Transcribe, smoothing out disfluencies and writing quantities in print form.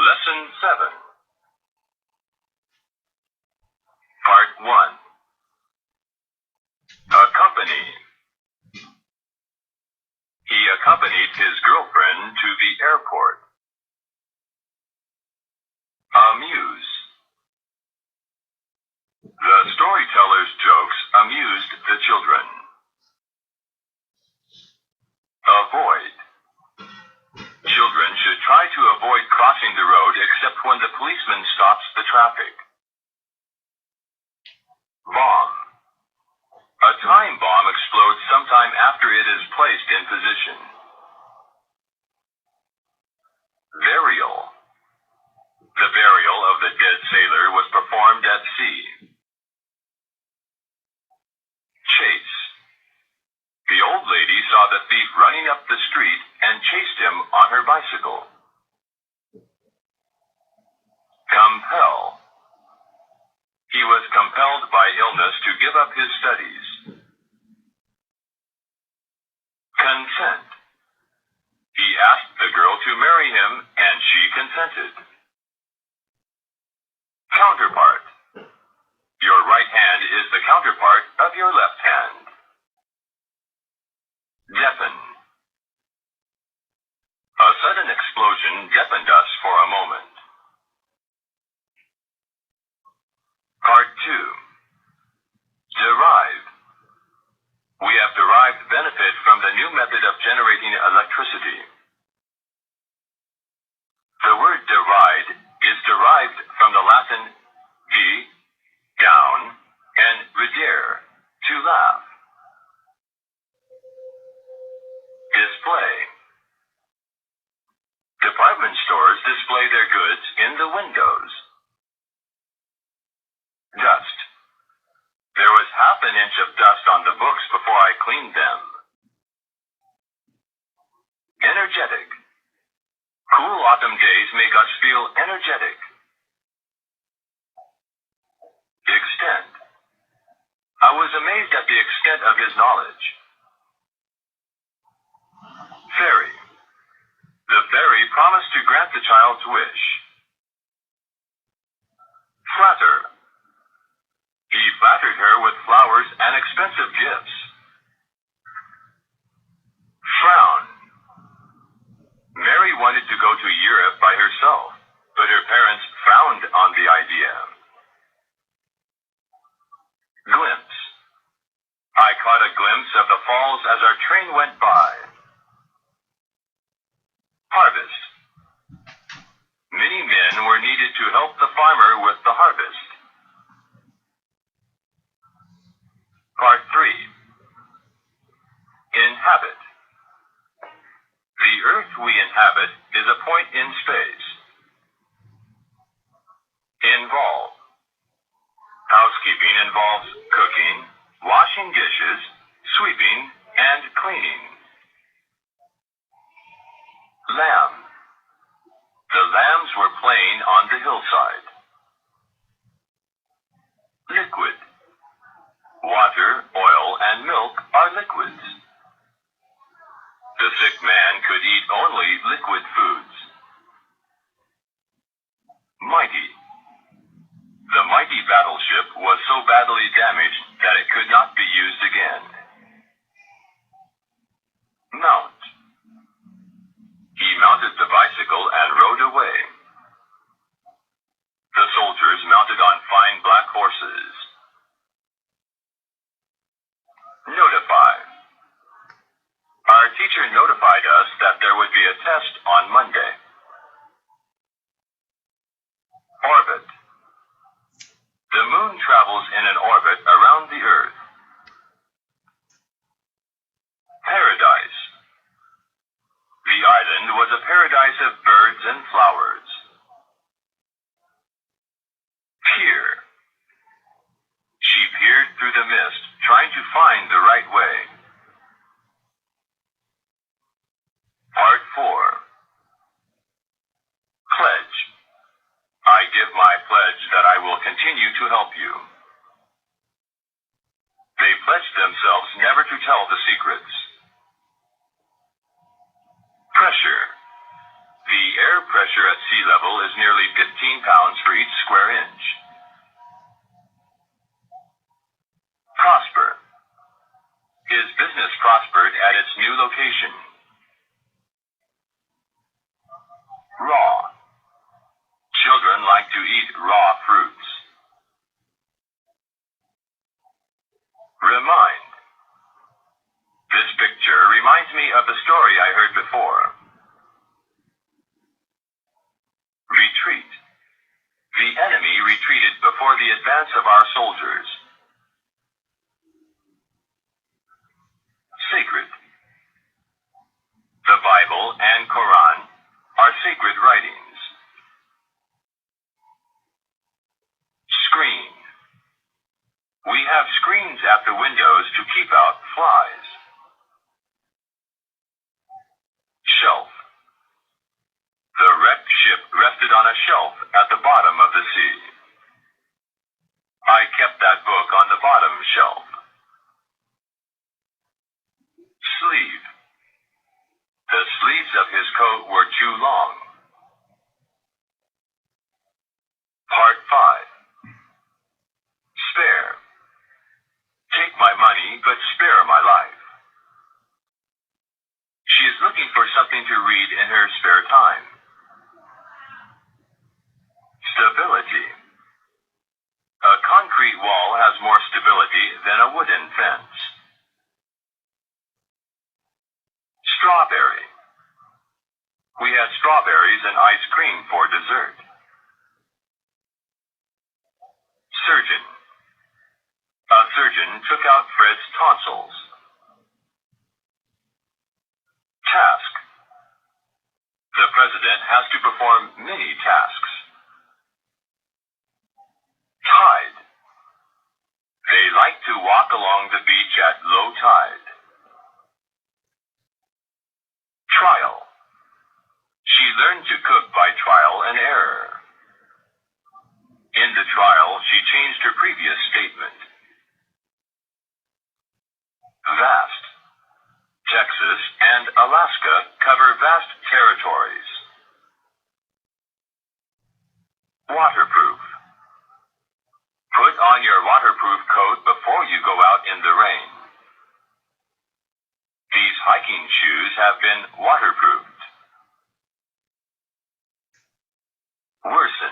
Lesson 7. Part 1. Accompany. He accompanied his girlfriend to the airport. Amuse. The storyteller's jokes amused the children. Avoid. Children should try to avoid crossing the road except when the policeman stops the traffic. Bomb. A time bomb explodes sometime after it is placed in position. Burial. The burial of the dead sailor was performed at sea. Chase. The old lady saw the thief running up the street and chased him on her bicycle. Compel. He was compelled by illness to give up his studies. Consent. He asked the girl to marry him, and she consented. Counterpart. Your right hand is the counterpart of your left hand. Deafen. A sudden explosion deafened us for a moment. Part 2. Derive. We have derived benefit from the new method of generating electricity. The word deride is derived from the Latin di, down, and ridere, to laugh. Display. Department stores display their goods in the windows. Dust. There was half an inch of dust on the books before I cleaned them. Energetic. Cool autumn days make us feel energetic. Extent. I was amazed at the extent of his knowledge. Fairy. The fairy promised to grant the child's wish. Flatter. He flattered her with flowers and expensive gifts. Frown. Mary wanted to go to Europe by herself, but her parents frowned on the idea. Glimpse. I caught a glimpse of the falls as our train went by. Harvest. Many men were needed to help the farmer with the harvest. Part 3. Inhabit. The earth we inhabit is a point in space. Involve. Housekeeping involves cooking, washing dishes, sweeping, and cleaning. Lamb. The lambs were playing on the hillside. Liquid. Water, oil, and milk are liquids. The sick man could eat only liquid foods. Mighty. The mighty battleship was so badly damaged that it could not be used again. Mount. He mounted the bicycle and rode away. The soldiers mounted on fine black horses. Notify. Our teacher notified us that there would be a test on Monday. Orbit. The moon travels in an orbit around the Earth. Paradise. The island was a paradise of birds and flowers. Peer. She peered through the mist, trying to find the right way. Part 4. Pledge. I give my pledge that I will continue to help you. They pledged themselves never to tell the secrets. Pressure. The air pressure pressure at sea level is nearly 15 pounds for each square inch. Prosper. His business prospered at its new location. Raw. Children like to eat raw fruits. Remind. This picture reminds me of the story I heard before. Retreat. The enemy retreated before the advance of our soldiers. Sacred. The Bible and Quran are sacred writings. Screen. We have screens at the windows to keep out flies. Shelf. The wrecked ship rested on a shelf at the bottom of the sea. I kept that book on the bottom shelf. Sleeve. The sleeves of his coat were too long. Part 5. Spare. Take my money, but spare my life. She is looking for something to read in her spare time. Stability. A concrete wall has more stability than a wooden fence. Strawberry. We had strawberries and ice cream for dessert. Surgeon. A surgeon took out Fred's tonsils. Task. The president has to perform many tasks. Tide. They like to walk along the beach at low tide. Trial. She learned to cook by trial and error. In the trial, she changed her previous statement. Vast. Texas and Alaska cover vast territories. Waterproof. Put on your waterproof coat before you go out in the rain. These hiking shoes have been waterproofed. Worsen.